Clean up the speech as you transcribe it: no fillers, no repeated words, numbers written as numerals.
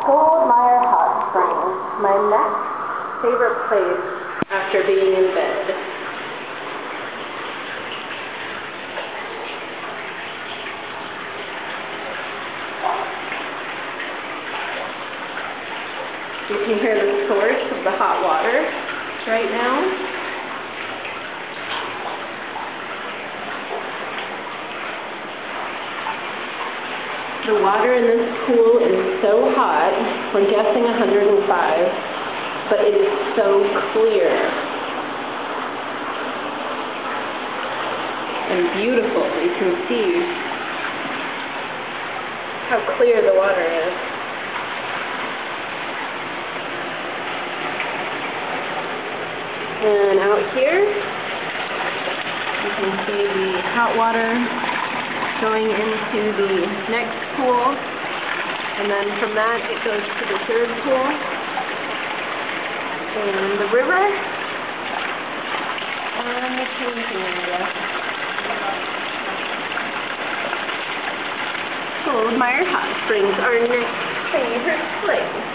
Goldmeyer Hot Springs, my next favorite place after being in bed. You can hear the source of the hot water right now. The water in this pool is so hot, we're guessing 105, but it is so clear and beautiful. You can see how clear the water is. And out here, you can see the hot water going into the next pool, and then from that it goes to the third pool, and the river, and the changing area. Goldmeyer Hot Springs, our next favorite place.